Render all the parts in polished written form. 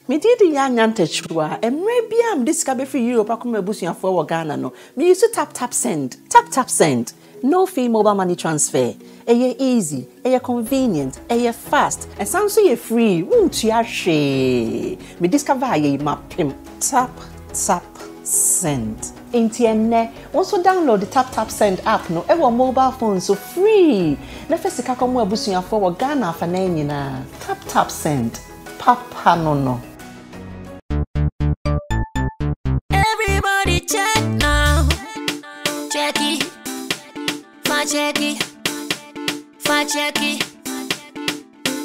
Me did the young antechua, and maybe I'm discovered for Europe. I come a bush for Ghana. No, me used to tap send, tap send. No fee mobile money transfer. Easy, convenient, fast, and sounds so free. Won't you share? Me discover my pim tap send. Intienne, also download the tap send app. No, ever mobile phone so free. Na first ka come a bush for Ghana for na tap send. Papa no. Everybody check now. Check it.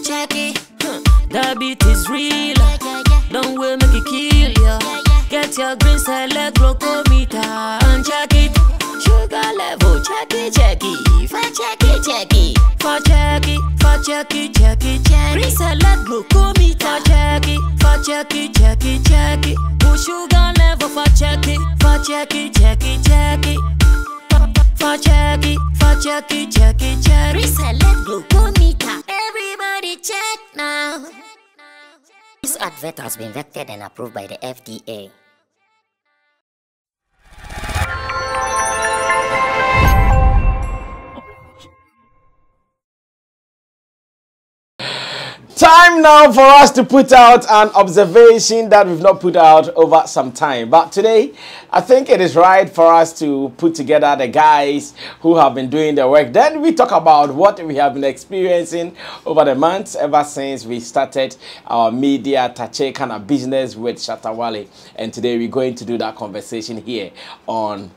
Check it. The beat is real. Don't wait, make it kill ya. Get your green select glucometer and check it. Sugar level, check it. Check it. Green select glucometer. Check it. Push sugar level for check it. Check it. Reselect glucometer. Everybody check now. This advert has been vetted and approved by the FDA. Time now for us to put out an observation that we've not put out over some time. But today, I think it is right for us to put together the guys who have been doing the work. Then we talk about what we have been experiencing over the months ever since we started our media tache kind of business with Shatta WALE. And today we're going to do that conversation here on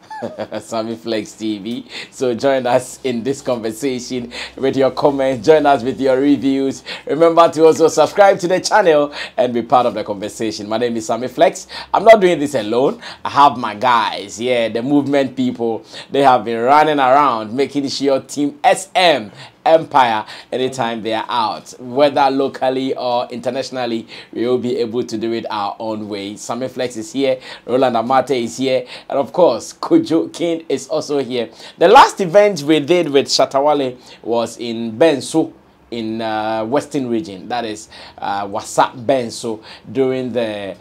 Sammy Flex TV. So join us in this conversation with your comments, join us with your reviews. Remember to also subscribe to the channel and be part of the conversation. My name is Sammy Flex. I'm not doing this alone. I have my guys, the movement people. They have been running around making sure Team SM Empire, anytime they are out, whether locally or internationally, we will be able to do it our own way. Sammy Flex is here, Roland Amate is here, and of course, Kojo King is also here. The last event we did with Shatta WALE was in Benso, in Western region, that is Wasap Benso, during the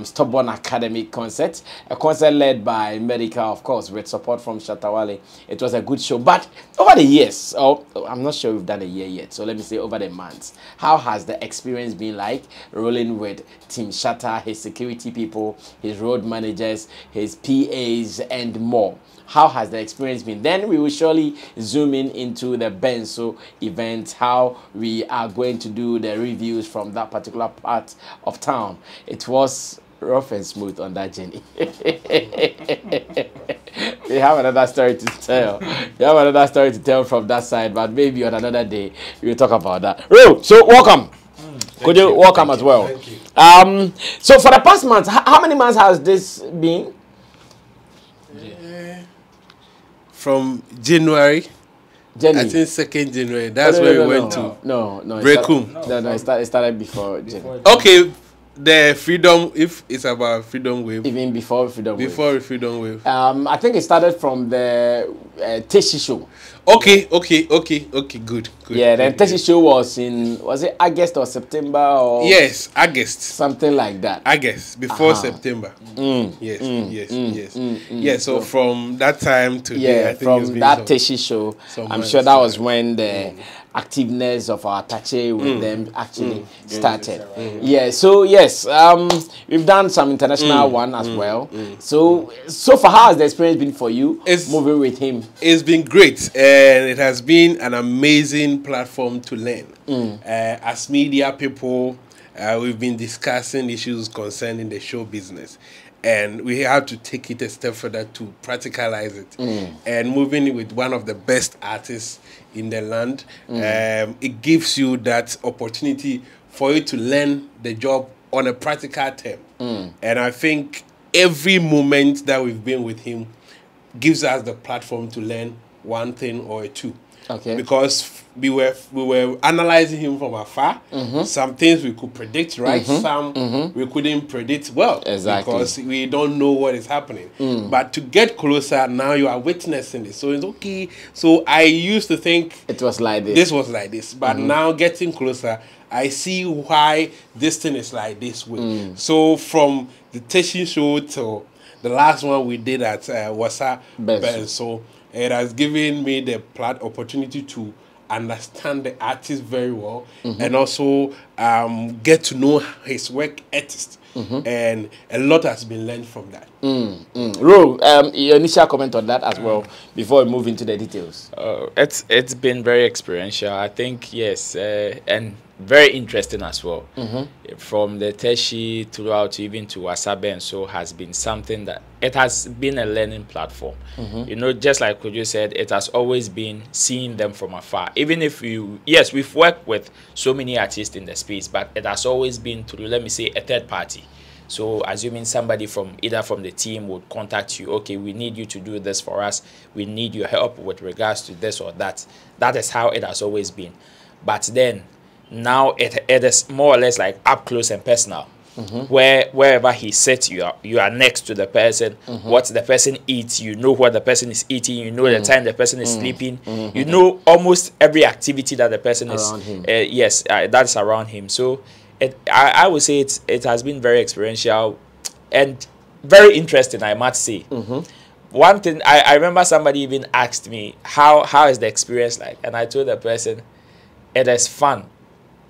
Stubborn Academic concert, a concert led by Medica, of course, with support from Shatta WALE. It was a good show, but over the years, I'm not sure we've done a year yet, so let me say over the months, how has the experience been like rolling with Team Shatta, his security people, his road managers, his PAs, and more? How has the experience been? Then we will surely zoom into the Benso event, how we are going to do the reviews from that particular part of town. It was rough and smooth on that journey. We have another story to tell. We have another story to tell from that side, but maybe on another day we'll talk about that. So welcome. Could you welcome as well? Thank you. So for the past month, how many months has this been? From January. I think 2nd January. That's where we went to. No. Breakum. No, it started before January. Okay, the freedom, if it's about freedom wave. Even before freedom wave. Before freedom wave. I think it started from the Teshi show. Okay, good. Yeah, then Teshi show was it August or September or? Yes, August. Something like that. August, before September. Yes. Yeah, so from that time to I think from that Teshi show, I'm sure that was when the activeness of our tache with them actually started. Yeah, so yes, we've done some international one as well. So far, how has the experience been for you moving with him? It's been great, and it has been an amazing platform to learn. As media people, we've been discussing issues concerning the show business, and we have to take it a step further to practicalize it. And moving with one of the best artists in the land, it gives you that opportunity for you to learn the job on a practical term. And I think every moment that we've been with him gives us the platform to learn one thing or two. Okay. Because we were analyzing him from afar. Some things we could predict, right? Some we couldn't predict well. Exactly. Because we don't know what is happening. But to get closer, now you are witnessing it. So it's okay. So I used to think it was like this. This was like this. But now getting closer, I see why this thing is like this way. So from the Teshi show to the last one we did at Wasa Ben, so it has given me the opportunity to understand the artist very well, and also get to know his work artist. And a lot has been learned from that. Ro, your initial comment on that as well before we move into the details. It's been very experiential, I think. Yes, and very interesting as well. From the Teshi throughout even to Wasabe, and so has been something that it has been a learning platform. You know, just like Kojo said, it has always been seeing them from afar. Even if yes, we've worked with so many artists in the space, but it has always been through, let me say, a third party. So assuming somebody from either from the team would contact you, okay, we need you to do this for us, we need your help with regards to this or that. That is how it has always been. But then now it is more or less like up close and personal. Wherever he sits, you are next to the person. What the person eats, you know what the person is eating, you know the time the person is sleeping, you know almost every activity that the person around is him. Yes, that's around him. So I would say it has been very experiential and very interesting, I must say. One thing I remember, somebody even asked me how is the experience like, and I told the person it is fun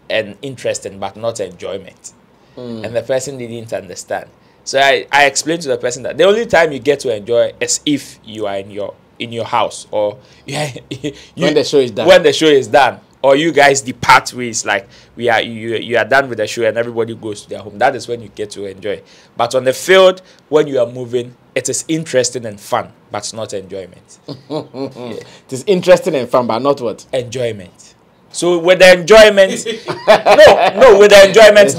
and interesting but not enjoyment. And the person didn't understand. So I explained to the person that the only time you get to enjoy is if you are in your house, or when the show is done. When the show is done, or you guys depart ways, like you are done with the show and everybody goes to their home. That is when you get to enjoy. But on the field, when you are moving, it is interesting and fun, but not enjoyment. It is interesting and fun, but not what? Enjoyment. So with the enjoyment, no, with the enjoyment,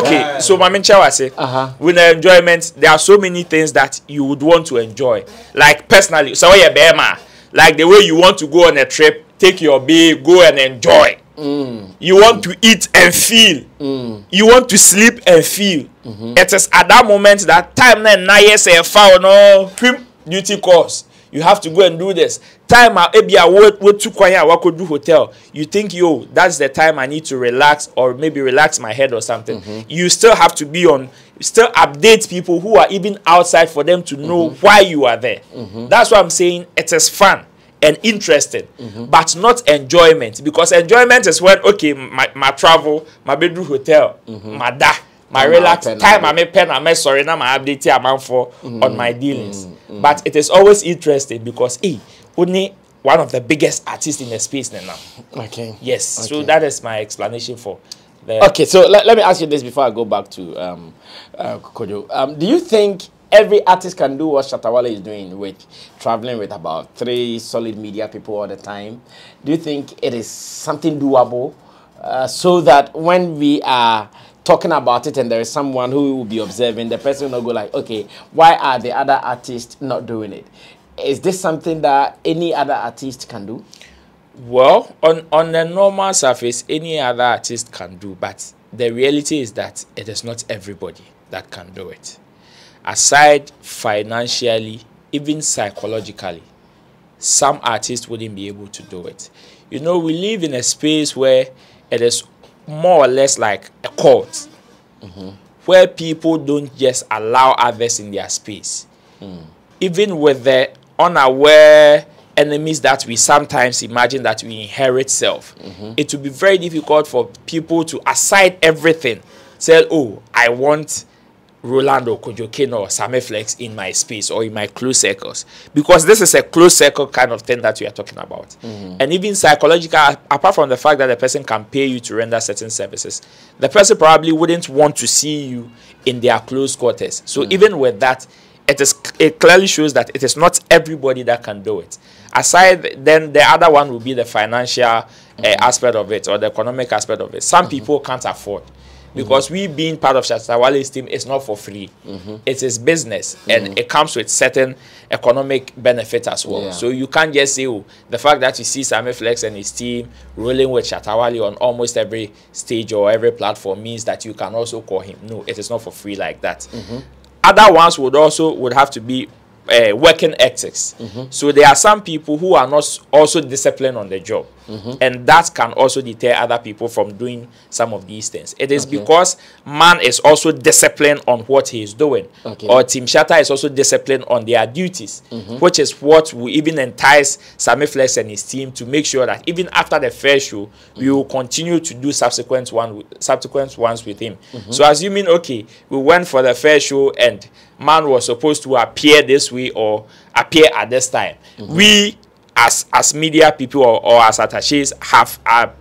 okay. So Mamincha was say, with the enjoyment, there are so many things that you would want to enjoy. Like personally, so you're Bema, like the way you want to go on a trip, take your babe, go and enjoy. You want to eat and feel. You want to sleep and feel. It is at that moment that time then na yes a foul no duty course. You have to go and do this. Time maybe I wait to quiet I could do hotel. You think that's the time I need to relax, or maybe relax my head or something. You still have to be on, still update people who are even outside for them to know why you are there. That's why I'm saying it is fun and interesting, but not enjoyment. Because enjoyment is when, okay, my travel, my bedroom hotel, my relax time, I may pen, I may sorry, now my update amount for on my dealings. But it is always interesting because only one of the biggest artists in the space now. Okay. Yes. Okay. So that is my explanation for the. Okay. So let me ask you this before I go back to Kojo. Do you think every artist can do what Shatta WALE is doing, with traveling with about 3 solid media people all the time? Do you think it is something doable, so that when we are talking about it and there is someone who will be observing, the person will not go like, okay, why are the other artists not doing it? Is this something that any other artist can do? Well, on the normal surface, any other artist can do, but the reality is that it is not everybody that can do it. Aside financially, even psychologically, some artists wouldn't be able to do it. You know, we live in a space where it is more or less like a cult, where people don't just allow others in their space. Even with the unaware enemies that we sometimes imagine that we inherit self, it will be very difficult for people to, aside everything, say, oh, I want Rolando, Kojo or Sammy Flex in my space or in my close circles, because this is a close circle kind of thing that we are talking about. And even psychological, apart from the fact that the person can pay you to render certain services, the person probably wouldn't want to see you in their close quarters. So even with that, it clearly shows that it is not everybody that can do it. Aside, then the other one will be the financial aspect of it, or the economic aspect of it. Some people can't afford. Because we being part of Shatta WALE's team is not for free. It is business, and it comes with certain economic benefits as well. So you can't just say, oh, the fact that you see Sammy Flex and his team rolling with Shatta WALE on almost every stage or every platform means that you can also call him. No, it is not for free like that. Other ones would have to be working ethics. So there are some people who are not also disciplined on the job, and that can also deter other people from doing some of these things. It is because man is also disciplined on what he is doing, or Team Shatta is also disciplined on their duties, which is what will even entice Sammy Flex and his team to make sure that even after the first show, we will continue to do subsequent ones with him. So assuming, okay, we went for the first show and man was supposed to appear this way or appear at this time, we as media people or as attaches are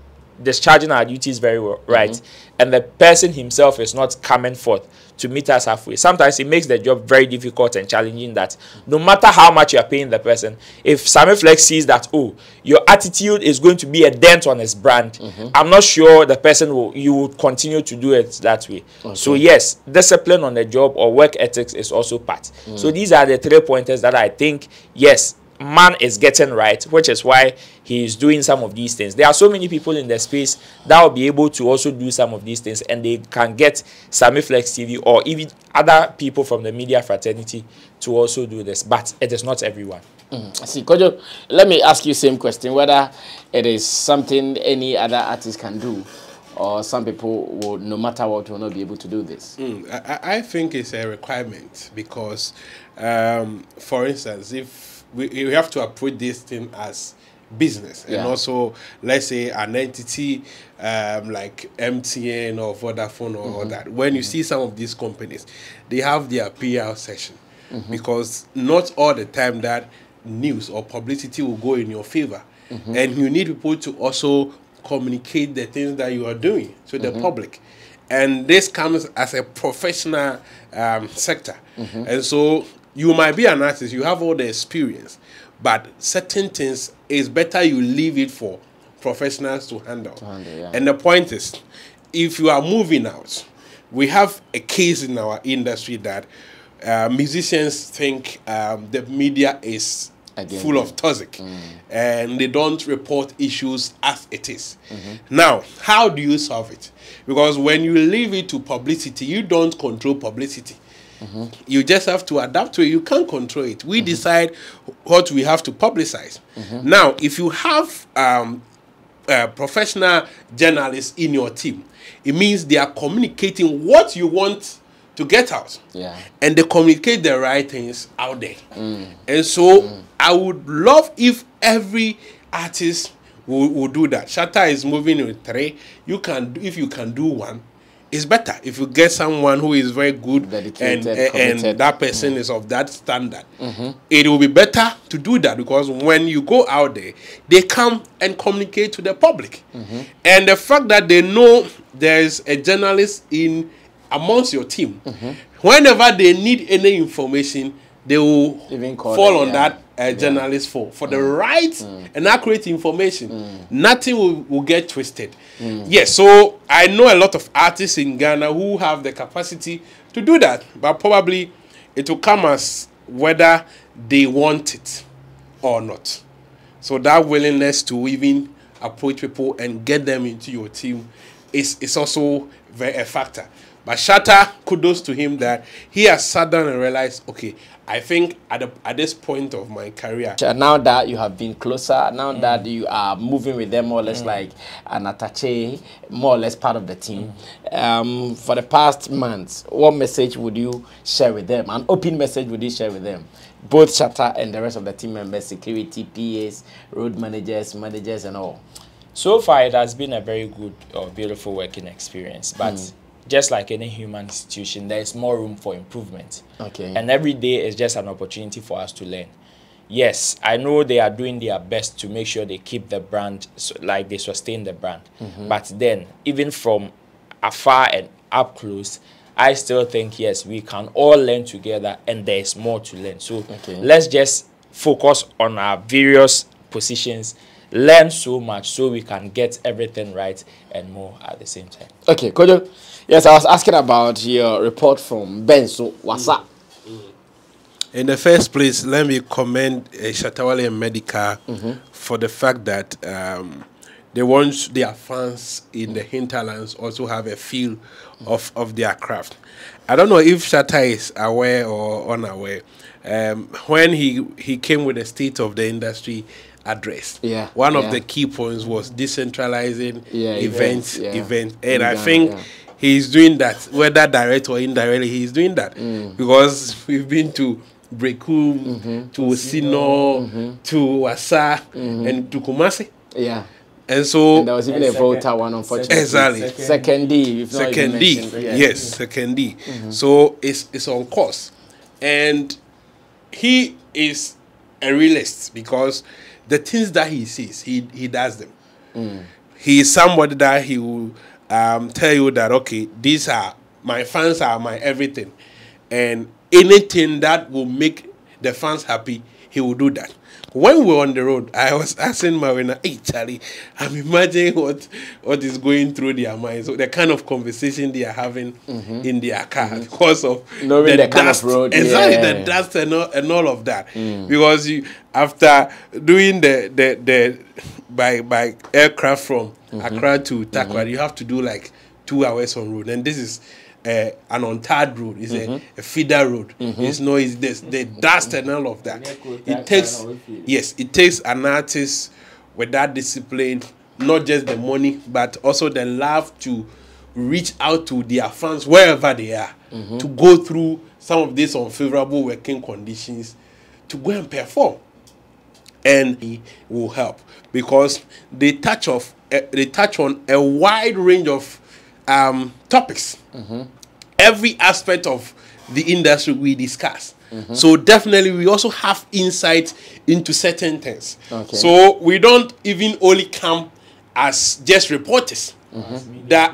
discharging our duties very well, right? And the person himself is not coming forth to meet us halfway. Sometimes it makes the job very difficult and challenging, that no matter how much you are paying the person, if Sammy Flex sees that, oh, your attitude is going to be a dent on his brand, I'm not sure the person you would continue to do it that way. So yes, discipline on the job or work ethics is also part. So these are the 3 pointers that I think, yes, man is getting right, which is why he is doing some of these things. There are so many people in the space that will be able to also do some of these things, and they can get Sammy Flex TV or even other people from the media fraternity to also do this, but it is not everyone. I see. Kojo, let me ask you the same question, whether it is something any other artist can do, or some people will, no matter what, will not be able to do this. I think it's a requirement because, for instance, if we have to approach this thing as business, and also, let's say, an entity like MTN or Vodafone or that. When you see some of these companies, they have their PR session, because not all the time that news or publicity will go in your favor, and you need people to also communicate the things that you are doing to the public. And this comes as a professional sector. And so you might be an artist, you have all the experience, but certain things is better you leave it for professionals to handle. And the point is, if you are moving out, we have a case in our industry that musicians think the media is full of toxic, and they don't report issues as it is. Now, how do you solve it? Because when you leave it to publicity, you don't control publicity. You just have to adapt to it. You can't control it. We decide what we have to publicize. Now, if you have professional journalists in your team, it means they are communicating what you want to get out. And they communicate the right things out there. And so I would love if every artist would do that. Shatta is moving with 3. If you can do 1, it's better. If you get someone who is very good and that person is of that standard, it will be better to do that, because when you go out there, they come and communicate to the public. And the fact that they know there is a journalist amongst your team, whenever they need any information, they will fall on that journalist for the right and accurate information. Nothing will get twisted. Yes, so I know a lot of artists in Ghana who have the capacity to do that, but probably it will come as whether they want it or not. So that willingness to even approach people and get them into your team is also a factor. But Shatta, kudos to him that he has sat down and realized, okay, I think at this point of my career, now that you have been closer, now that you are moving with them more or less like an attaché, more or less part of the team, for the past months, what message would you share with them? An open message would you share with them? Both Shatta and the rest of the team members, security, PAs, road managers, and all. So far, it has been a very good or beautiful working experience, but just like any human institution, there is more room for improvement. And every day is just an opportunity for us to learn. Yes, I know they are doing their best to make sure they keep the brand, like they sustain the brand. But then, even from afar and up close, I still think, yes, we can all learn together and there is more to learn. So let's just focus on our various positions, learn so much so we can get everything right and more at the same time. Okay, Kojo. Yes, I was asking about your report from Ben. So, what's up? In the first place, let me commend Shatta and Medica for the fact that they want their fans in the hinterlands also have a feel of their craft. I don't know if Shatta is aware or unaware, when he came with the state of the industry address. One of the key points was decentralizing events, and I think he's doing that, whether direct or indirectly. He's doing that because we've been to Brekum, to Osino, to Wasa, and to Kumasi. And so there was even a Volta one, unfortunately. Exactly. Second D. Yes, second D. So it's on course, and he is a realist because the things that he sees, he does them. He is somebody that he will tell you that, okay, these are my fans, are my everything, and anything that will make the fans happy, he will do that. When we were on the road, I was asking Marina, hey Charlie, I'm imagining what is going through their minds, so the kind of conversation they are having in their car because of knowing the dust, kind of road, the dust and all of that. Because you, after doing the by aircraft from Accra to Takoradi, you have to do like 2 hours on road, and this is an untarred road. It's a feeder road. It's noise, the dust and all of that. It takes an artist with that discipline, not just the money, but also the love to reach out to their fans wherever they are, to go through some of these unfavorable working conditions, to go and perform. And it will help because they touch on a wide range of topics. Every aspect of the industry we discuss. So definitely we also have insight into certain things. So we don't even only come as just reporters.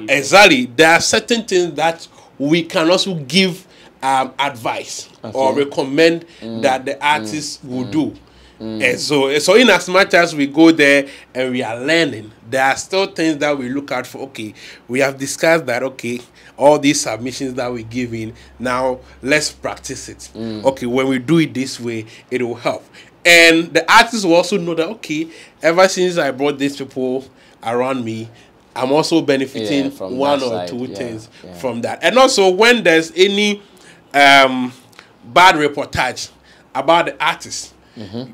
Exactly, there are certain things that we can also give advice or recommend that the artists will do. And so in as much as we go there and we are learning, there are still things that we look out for. Okay, we have discussed that, okay, all these submissions that we give in, now let's practice it. Okay, when we do it this way, it will help. And the artists will also know that, okay, ever since I brought these people around me, I'm also benefiting from one or two things from that. And also when there's any bad reportage about the artist,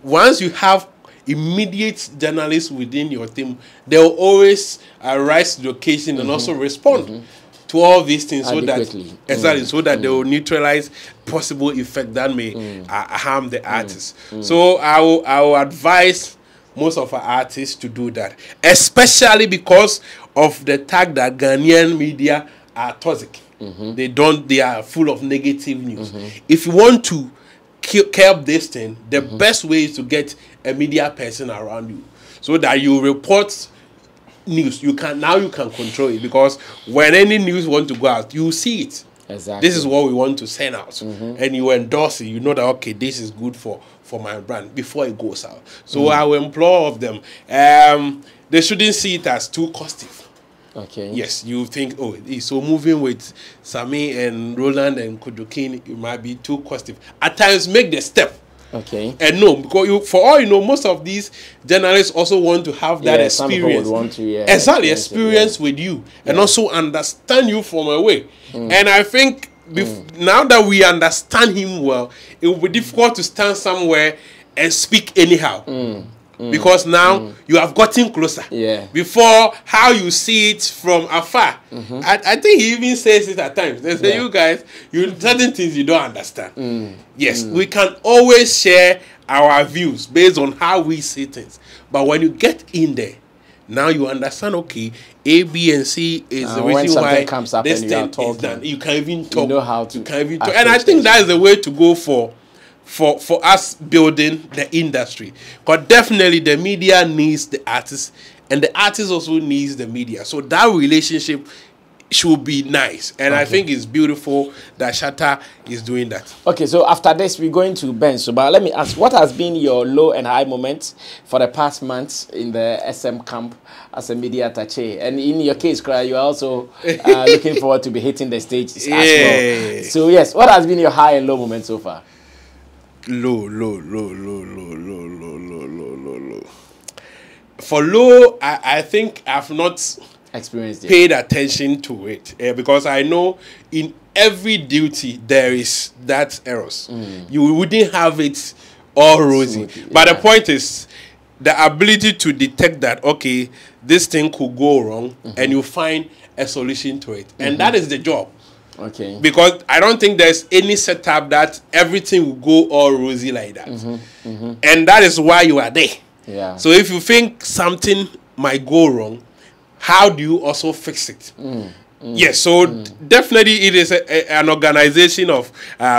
once you have immediate journalists within your team, they will always rise to the occasion and also respond to all these things so that they will neutralize possible effect that may harm the artist. So I will advise most of our artists to do that, especially because of the tag that Ghanaian media are toxic. They are full of negative news. If you want to curb this thing, the best way is to get a media person around you so that you report news. You can control it, because when any news want to go out, you see it. This is what we want to send out, and you endorse it. You know that, okay, this is good for my brand before it goes out. So I will implore of them, they shouldn't see it as too costly. Yes, you think, oh, so moving with Sammy and Roland and Kudukin, it might be too costly. At times, make the step. And no, because for all you know, most of these journalists also want to have that experience. Experience with you, and also understand you from away. And I think now that we understand him well, it will be difficult to stand somewhere and speak anyhow. Because now you have gotten closer. Before, how you see it from afar. I think he even says it at times. They say, you guys, certain things you don't understand. Yes, we can always share our views based on how we see things. But when you get in there, now you understand, okay, A, B, and C is the reason why this thing is done. You can even talk. You know how to. And I think that is the way to go for us building the industry, because definitely the media needs the artists and the artist also needs the media, so that relationship should be nice. And I think it's beautiful that Shatta is doing that. Okay, so after this we're going to Ben. So but let me ask, what has been your low and high moments for the past months in the SM camp as a media attaché? And in your case, you are also looking forward to be hitting the stage as well. So yes, what has been your high and low moments so far? Low. For low, I think I've not paid attention to it, because I know every duty there is that errors. You wouldn't have it all rosy. But the point is the ability to detect that, okay, this thing could go wrong, and you find a solution to it. And that is the job. Okay. Because I don't think there's any setup that everything will go all rosy like that. And that is why you are there. Yeah. So if you think something might go wrong, how do you also fix it? Yes, so definitely it is an organization of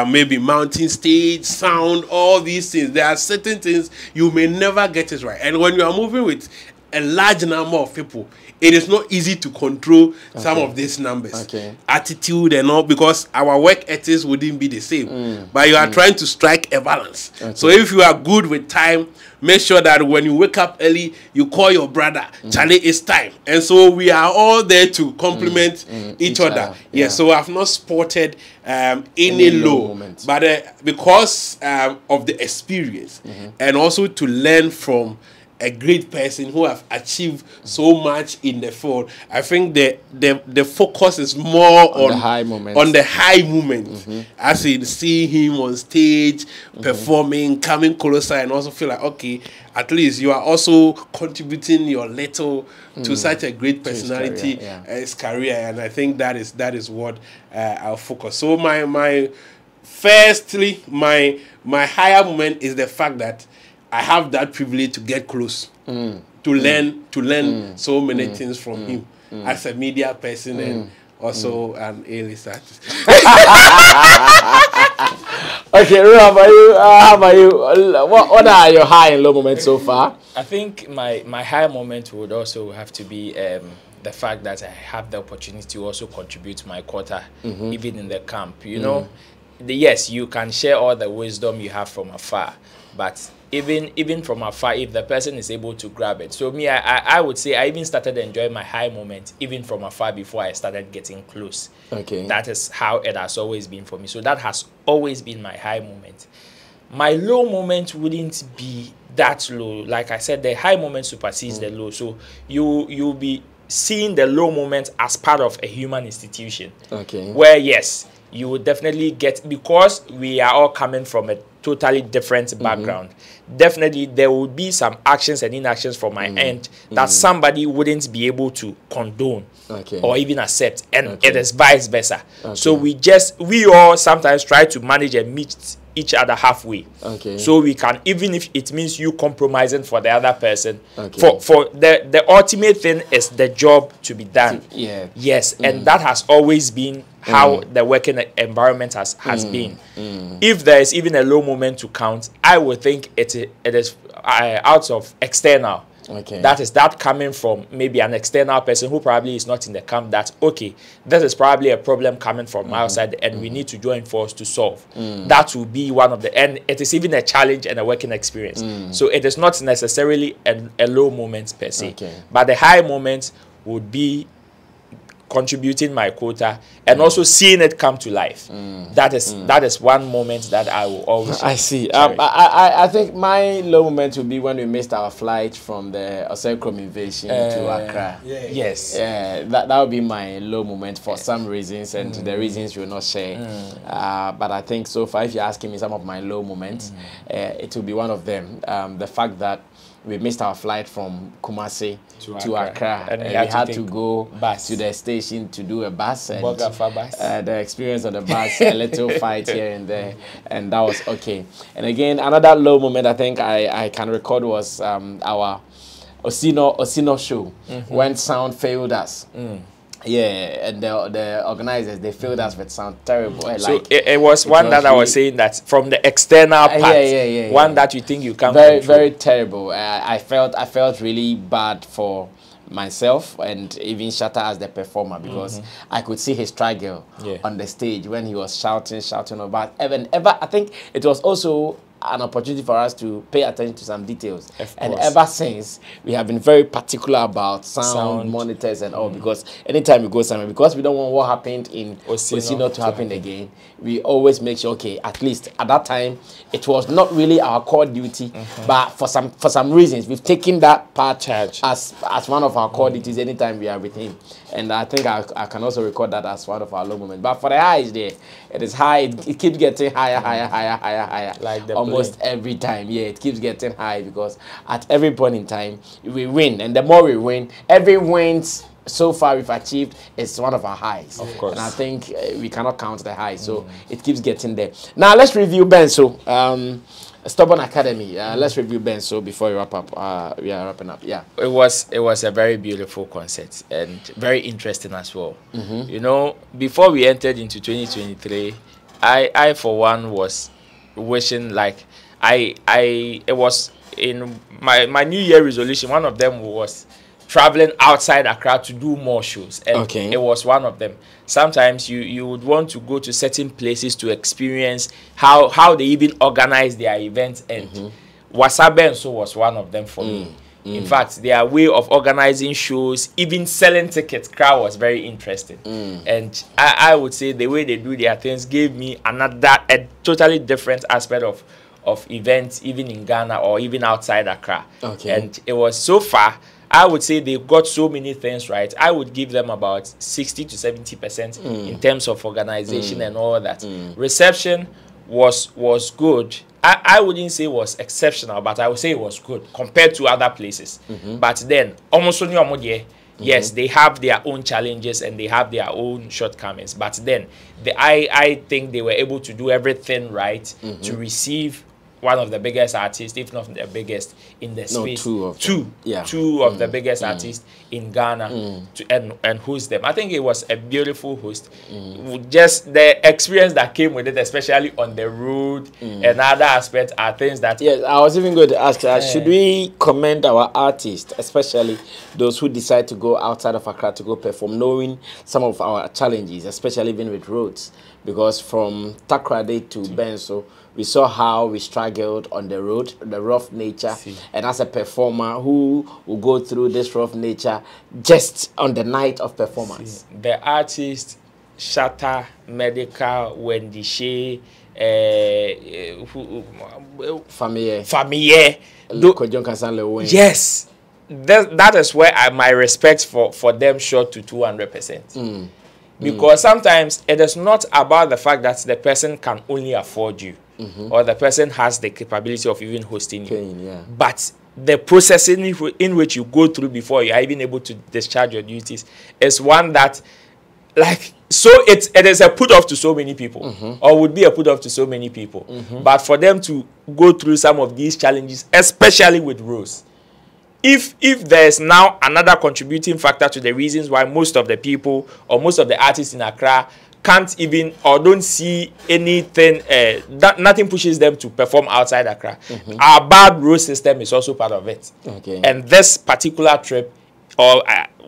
maybe mounting stage, sound, all these things. There are certain things you may never get it right. And when you are moving with a large number of people, it is not easy to control some of these numbers. Attitude and all, because our work ethics wouldn't be the same. But you are trying to strike a balance. So if you are good with time, make sure that when you wake up early, you call your brother, Charlie, it's time. And so we are all there to complement each other. Yeah, so I've not spotted any low moments. But because of the experience and also to learn from a great person who have achieved so much in the field, I think the focus is more on the high moments, as in seeing him on stage performing, coming closer, and also feel like, okay, at least you are also contributing your little to such a great personality his career. And I think that is what I'll focus. So my higher moment is the fact that I have that privilege to get close, to learn so many things from him as a media person and also an A-list artist. Okay, Ru, how about you? What are your high and low moments so far? I think my high moment would also have to be the fact that I have the opportunity to also contribute to my quota, even in the camp. You know, yes, you can share all the wisdom you have from afar, but even from afar, if the person is able to grab it. So me, I would say I even started enjoying my high moment even from afar before I started getting close. Okay. That is how it has always been for me. So that has always been my high moment. My low moment wouldn't be that low. Like I said, the high moment supersedes the low. So you'll be seeing the low moment as part of a human institution. Okay. Where yes, you will definitely get, because we are all coming from a totally different background. Definitely there will be some actions and inactions from my end that somebody wouldn't be able to condone or even accept, and it is vice versa. So we all sometimes try to manage and meet each other halfway. So we can, even if it means you compromising for the other person, for the ultimate thing is the job to be done. Yes, and that has always been how the working environment has been. If there is even a low moment to count, I would think it is out of external. That is that coming from maybe an external person who probably is not in the camp, that okay, this is probably a problem coming from outside and we need to join force to solve. That will be one of the, and it is even a challenge and a working experience. So it is not necessarily a low moment per se, but the high moment would be contributing my quota and also seeing it come to life. That is one moment that I will always. I see. I think my low moment will be when we missed our flight from the Osekrom invasion to Accra. Yes. That would be my low moment for some reasons, and the reasons you will not share. But I think so far, if you're asking me some of my low moments, it will be one of them. The fact that we missed our flight from Kumasi to Accra, and we had to go to the station to do a bus, and the experience of the bus, a little fight here and there, and that was okay. And again, another low moment I think I can record was our Osino show, when sound failed us. Yeah, and the organizers, they failed us with sound terrible. So it was one that I was saying that from the external part, one that you think you can't control. Very terrible. I felt really bad for myself and even Shatta as the performer, because I could see his struggle on the stage when he was shouting about I think it was also an opportunity for us to pay attention to some details. And course. ever since, we have been very particular about sound monitors and all, because anytime we go somewhere, because we don't want what happened in Osino to happen again, we always make sure, okay, at least at that time, it was not really our core duty, but for some reasons, we've taken that part as one of our core duties anytime we are with him. And I think I can also record that as one of our low moments. But for the highs there, it is high. It keeps getting higher. Like almost every time. Yeah, it keeps getting high because at every point in time, we win. And the more we win, every wins so far we've achieved is one of our highs. Of course. And I think we cannot count the highs. So it keeps getting there. Now, let's review Benso. Stubborn Academy. Let's review Benso before we wrap up. We are wrapping up. Yeah. It was a very beautiful concert and very interesting as well. You know, before we entered into 2023, I for one was wishing, like, it was in my New Year resolution. One of them was traveling outside Accra to do more shows, and it was one of them. Sometimes you would want to go to certain places to experience how they even organize their events, and Wasabenso was one of them for me. In fact, their way of organizing shows, even selling tickets, crowd was very interesting. And I would say the way they do their things gave me a totally different aspect of events, even in Ghana or even outside Accra. And it was so far, I would say they got so many things right. I would give them about 60 to 70% in terms of organization and all that. Reception was good. I wouldn't say it was exceptional, but I would say it was good compared to other places. But then, almost yes, they have their own challenges and they have their own shortcomings. But then, I think they were able to do everything right to receive one of the biggest artists, if not the biggest in the space. Two of the biggest artists in Ghana and host them. I think it was a beautiful host. Just the experience that came with it, especially on the road and other aspects, are things that... Yes, I was even going to ask, should we commend our artists, especially those who decide to go outside of Accra to go perform, knowing some of our challenges, especially even with roads? Because from Takrade to Benso, we saw how we struggled on the road, the rough nature. And as a performer who will go through this rough nature just on the night of performance. The artist, Shatta, Medical, Wendy Shea, Famille. Yes. That is where my respect for them shot to 200%. Because sometimes it is not about the fact that the person can only afford you or the person has the capability of even hosting you. But the processing in which you go through before you are even able to discharge your duties is one that, like, so it is a put off to so many people, or would be a put off to so many people. But for them to go through some of these challenges, especially with Rose, if there's now another contributing factor to the reasons why most of the people or most of the artists in Accra can't even or don't see anything, nothing pushes them to perform outside Accra. Our bad road system is also part of it. And this particular trip, or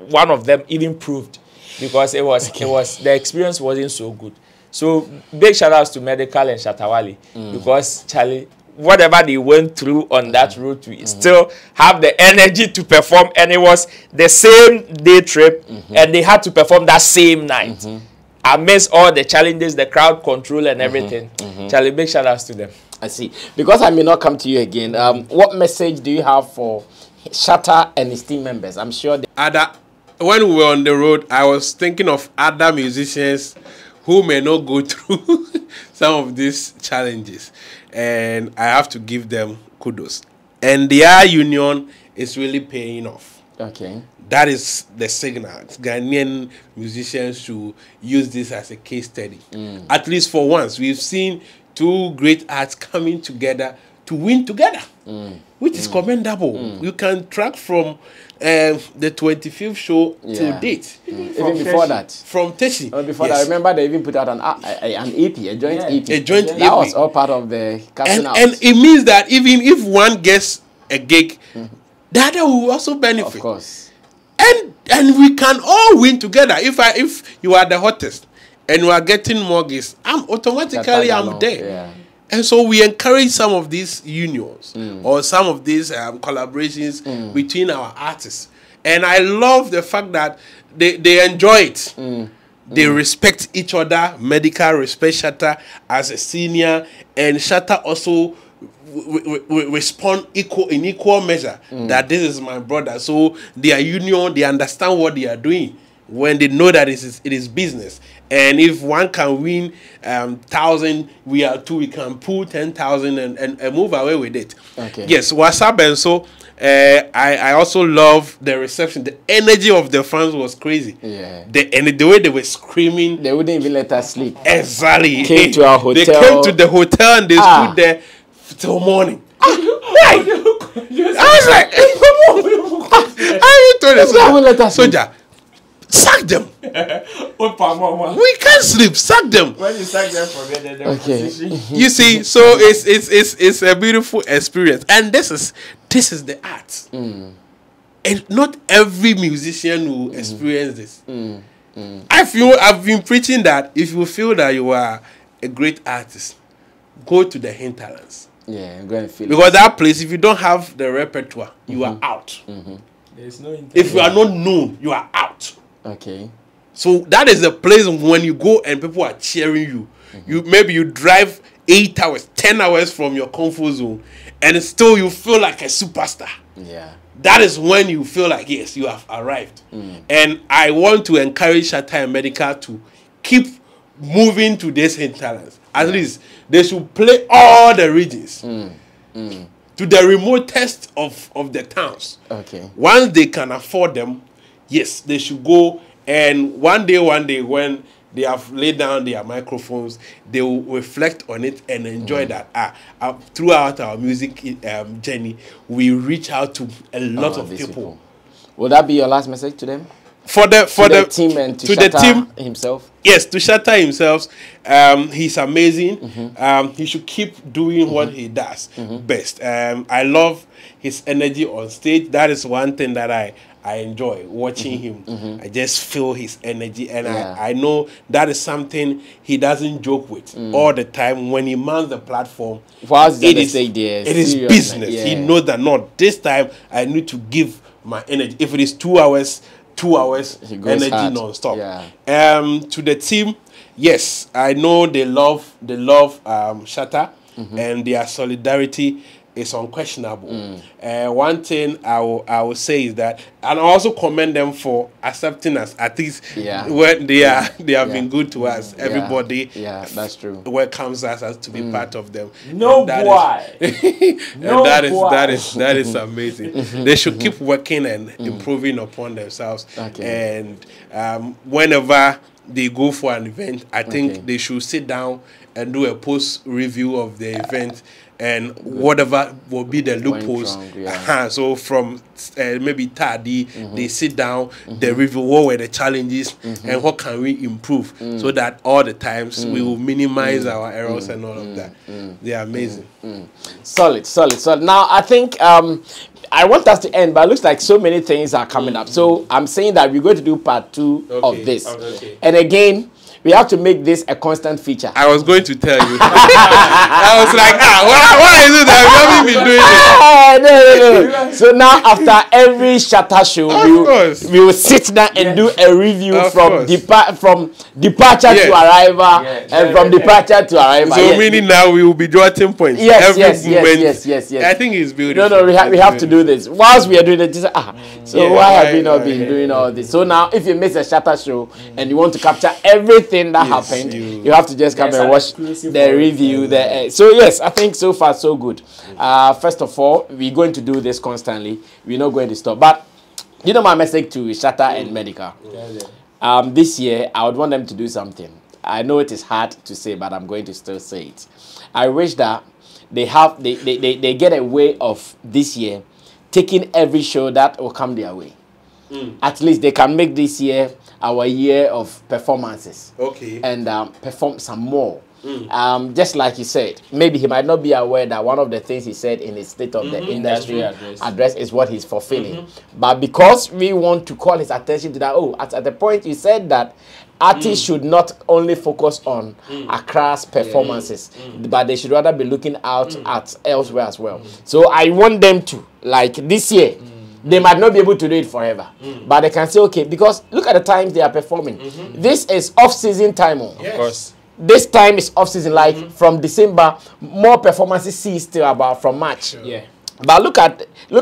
one of them, even proved, because it was the experience wasn't so good. So big shout outs to Medical and Shatawale, because Charlie, whatever they went through on that road to still have the energy to perform, and it was the same day trip, and they had to perform that same night. Amidst all the challenges, the crowd control and everything. Charlie, big shout outs to them. I see. Because I may not come to you again, what message do you have for Shatta and his team members? I'm sure when we were on the road, I was thinking of other musicians who may not go through some of these challenges. And I have to give them kudos. And their union is really paying off. That is the signal. Ghanaian musicians should use this as a case study. At least for once, we've seen two great arts coming together to win together, which is commendable. You can track from the 25th show to date. Even before that. From Teshi. Before that, I remember they even put out an EP, a joint EP. A joint EP. That was all part of the casting out. And it means that even if one gets a gig, the other will also benefit. Of course. And we can all win together. If you are the hottest and you are getting more gigs, I'm there. And so we encourage some of these unions or some of these collaborations between our artists. And I love the fact that they enjoy it. They respect each other. Medical respect Shatta as a senior, and Shatta also respond in equal measure that this is my brother. So their union, they understand what they are doing when they know that it is business. And if one can win 1,000, we are two, we can pull 10,000 and move away with it. Okay. Yes, what's up? And so I also love the reception. The energy of the fans was crazy. Yeah. The way they were screaming. They wouldn't even let us sleep. Exactly. Came to our hotel. They came to the hotel and they stood there till morning. I was like, I told the soldier, sack them. We can't sleep. Sack them. When you sack them from here, then position. You see, so it's a beautiful experience, and this is the art. And not every musician will experience this. I've been preaching that if you feel that you are a great artist, go to the hinterlands. Yeah, I'm going to feel because that place, if you don't have the repertoire, you are out. There's no if you are not known, you are out. Okay. So that is the place when you go and people are cheering you. Maybe you drive 8 hours, 10 hours from your comfort zone, and still you feel like a superstar. Yeah. That is when you feel like, yes, you have arrived. And I want to encourage Shatta and Medical to keep moving to these hinterlands. At least they should play all the regions to the remotest of the towns. Okay. Once they can afford them, yes, they should go. And one day when they have laid down their microphones, they will reflect on it and enjoy that. Throughout our music journey, we reach out to a lot of people. Will that be your last message to them? For the team and to the team himself? Yes, to Shatta himself. He's amazing. He should keep doing what he does best. I love his energy on stage. That is one thing that I enjoy watching him. I just feel his energy, and I know that is something he doesn't joke with all the time. When he mounts the platform, it is business. He knows that, not this time I need to give my energy. If it is 2 hours, 2 hours energy non-stop. To the team, yes, I know they love Shatta, and their solidarity is unquestionable. One thing I will say is that, and I also commend them for accepting us. At least when they have been good to us. Everybody, that's true, welcomes us to be part of them. That is amazing. They should keep working and improving upon themselves. And whenever they go for an event, I think they should sit down and do a post review of the event. And whatever will be the loopholes. So from maybe Tardy, they sit down, they review what were the challenges and what can we improve, so that all the times we will minimize our errors and all of that. They are amazing. Solid. Now I think I want us to end, but it looks like so many things are coming up. So I'm saying that we're going to do part 2 of this. And again, we have to make this a constant feature. I was going to tell you. I was like, why is it that we haven't been doing this? No. So now, after every Shatta show, we will sit down and do a review from departure to arrival, and from departure to arrival. So meaning now we will be jotting points. Yes. I think it's beautiful. No, we have to do this. Whilst we are doing it, why have we not been doing all this? So now, if you miss a Shatta show and you want to capture everything that happened, you have to just come and watch the review. So yes, I think so far so good. First of all, we're going to do this constantly. We're not going to stop. But you know my message to Shatta and Medical. This year, I would want them to do something. I know it is hard to say, but I'm going to still say it. I wish that they get a way of this year taking every show that will come their way. At least they can make this year our year of performances. And perform some more. just like you said, maybe he might not be aware that one of the things he said in his State of the Industry address is what he's fulfilling. But because we want to call his attention to that, at the point you said that artists should not only focus on Accra's performances, but they should rather be looking out at elsewhere as well. So I want them to, like this year, they might not be able to do it forever, but they can say, okay, because look at the times they are performing. This is off-season time. Of course. This time is off-season, like from December, more performances cease till about from March. Yeah. But look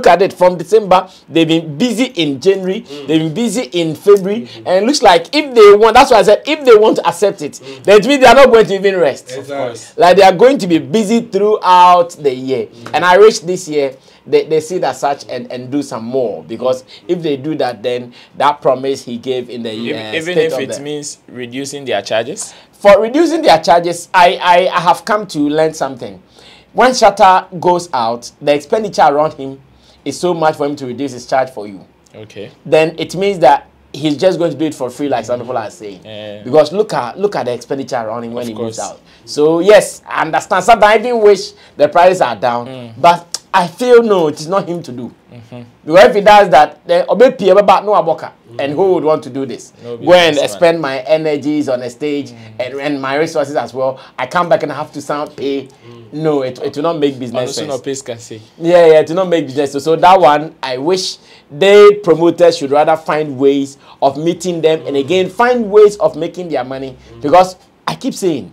at it from December. They've been busy in January. They've been busy in February, and it looks like if they want, that's why I said if they want to accept it, then it means they are not going to even rest. Of course. Like they are going to be busy throughout the year. And I wish this year they see that such and do some more, because if they do that, then that promise he gave in the even if it means reducing their charges. For reducing their charges, I have come to learn something. When Shatta goes out, the expenditure around him is so much for him to reduce his charge for you. Okay. Then it means that he's just going to do it for free, like some people are saying. Because look at the expenditure around him when he moves out. So yes, I understand. Sometimes I even wish the prices are down, but I feel no, it is not him to do. Because if he does that, then and who would want to do this? Go and spend my energies on a stage and my resources as well. I come back and I have to pay. No, it will not make business sense. Yeah, it will not make business. So that one, I wish they promoters should rather find ways of meeting them and again find ways of making their money. Because I keep saying,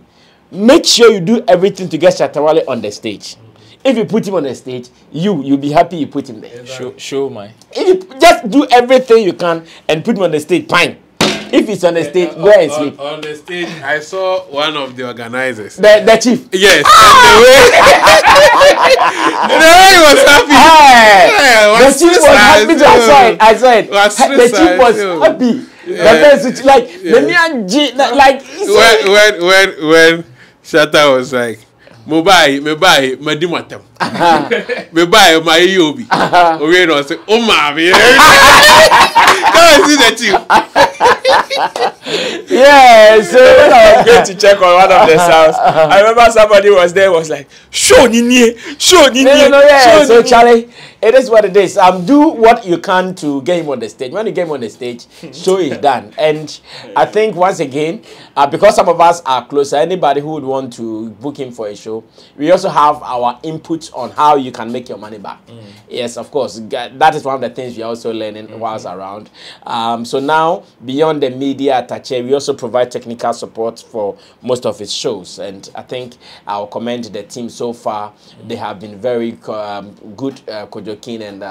make sure you do everything to get Shatta Wale on the stage. If you put him on the stage, you'll be happy you put him there. Exactly. Show my. If you just do everything you can and put him on the stage, fine. If it's on the stage, go and sleep. On the stage, I saw one of the organizers. The chief. Yes. And the way he was happy. The chief was happy. I saw it. The chief was happy. When Shatta was like, me buy, madimatem. Me buy my yobi. Owe no say, oh mami. Come and see the chief. Yeah, so when I was going to check on one of the sounds, I remember somebody was there, was like, show Nini. Yeah. So Charlie, it is what it is. Do what you can to get him on the stage. When you get him on the stage, show is done. And I think once again, because some of us are closer, anybody who would want to book him for a show, we also have our input on how you can make your money back. Yes, of course. That is one of the things we are also learning whilst around. So now, beyond the media attaché, we also provide technical support for most of his shows. And I think I'll commend the team so far. They have been very good, Kojokin and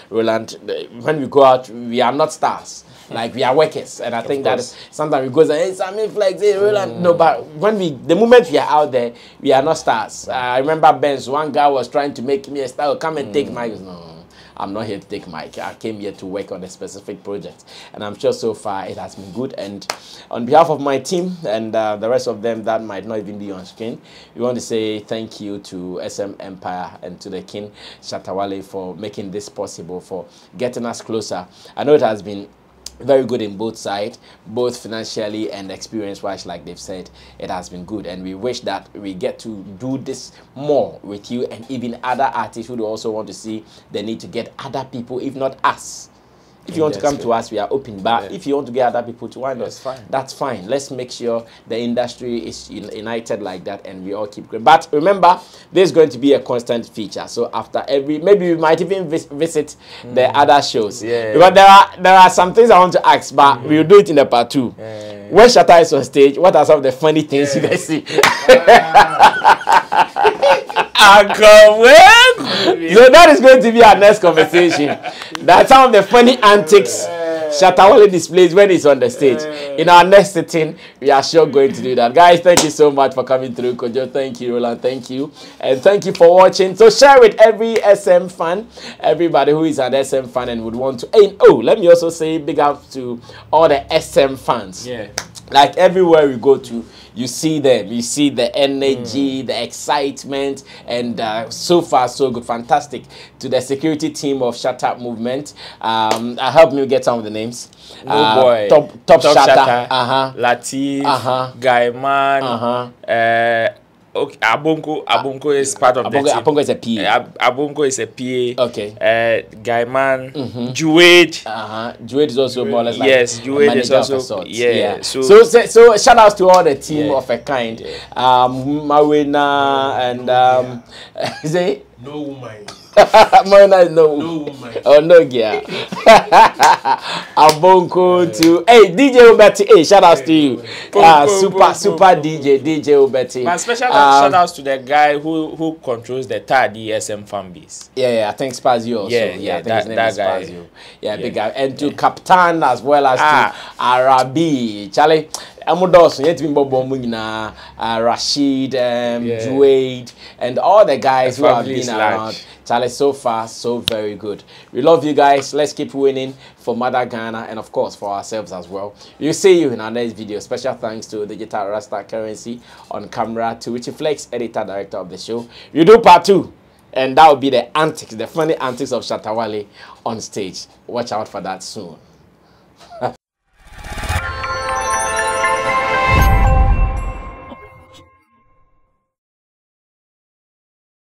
Roland. When we go out, we are not stars. Like we are workers, and I think that sometimes we go say, hey, Sammy, Flex, hey, Roland. No, but the moment we are out there, we are not stars. I remember Benz, one guy was trying to make me a star. Come and take mic. No, I'm not here to take mic. I came here to work on a specific project, and I'm sure so far it has been good. And on behalf of my team and the rest of them that might not even be on screen, we want to say thank you to SM Empire and to the King Shatta Wale for making this possible, for getting us closer. I know it has been very good in both sides, both financially and experience-wise. Like they've said, it has been good, and we wish that we get to do this more with you and even other artists who also want to see the need to get other people, if not us. If you want to come to us, we are open. But if you want to get other people to wind us, that's fine. Let's make sure the industry is united like that and we all keep growing. But remember, there's going to be a constant feature. So after maybe we might even visit the other shows. Because there are some things I want to ask, but we'll do it in the part 2. When Shatta is on stage, what are some of the funny things you guys see? So that is going to be our next conversation. That's some of the funny antics Shatta Wale displays when he's on the stage. In our next sitting, we are sure going to do that. Guys, thank you so much for coming through. Kojo, thank you. Roland, thank you. And thank you for watching. So share with every SM fan, everybody who is an SM fan and would want to. And let me also say big up to all the SM fans. Like everywhere we go to, you see them, you see the energy, the excitement, and so far so good, fantastic. To the security team of Shatta movement, help me get some of the names. No boy, top Shatta, Latif, Guy Man, okay, Abonko is part of the team. Abonko is a PA. Abonko is a PA. Okay. Guy Man, Juade. Juade is also more or less like yes, Juade is also yeah. So shout outs to all the team of a kind. Mawina and is it? No woman. Mawina is no woman. Oh no, yeah. Abonko to hey DJ Obeti. Hey, shout outs to you. Super DJ Obeti. My special shout outs to the guy who controls the third ESM fan base. Yeah, I think Spazio also. Yeah, I think his name is guy. Spazio. Yeah, big guy. And to Captain as well as to Arabi. Charlie, Amudos, yet been Bobomina, Rashid, Juade, and all the guys who have been around. Charlie, so far, so very good. We love you guys. Let's keep winning for Mother Ghana and, of course, for ourselves as well. We'll see you in our next video. Special thanks to Digital Rasta Currency on camera, to Richie Flex, editor, director of the show. You do part 2. And that will be the antics, the funny antics of Shatta WALE on stage. Watch out for that soon.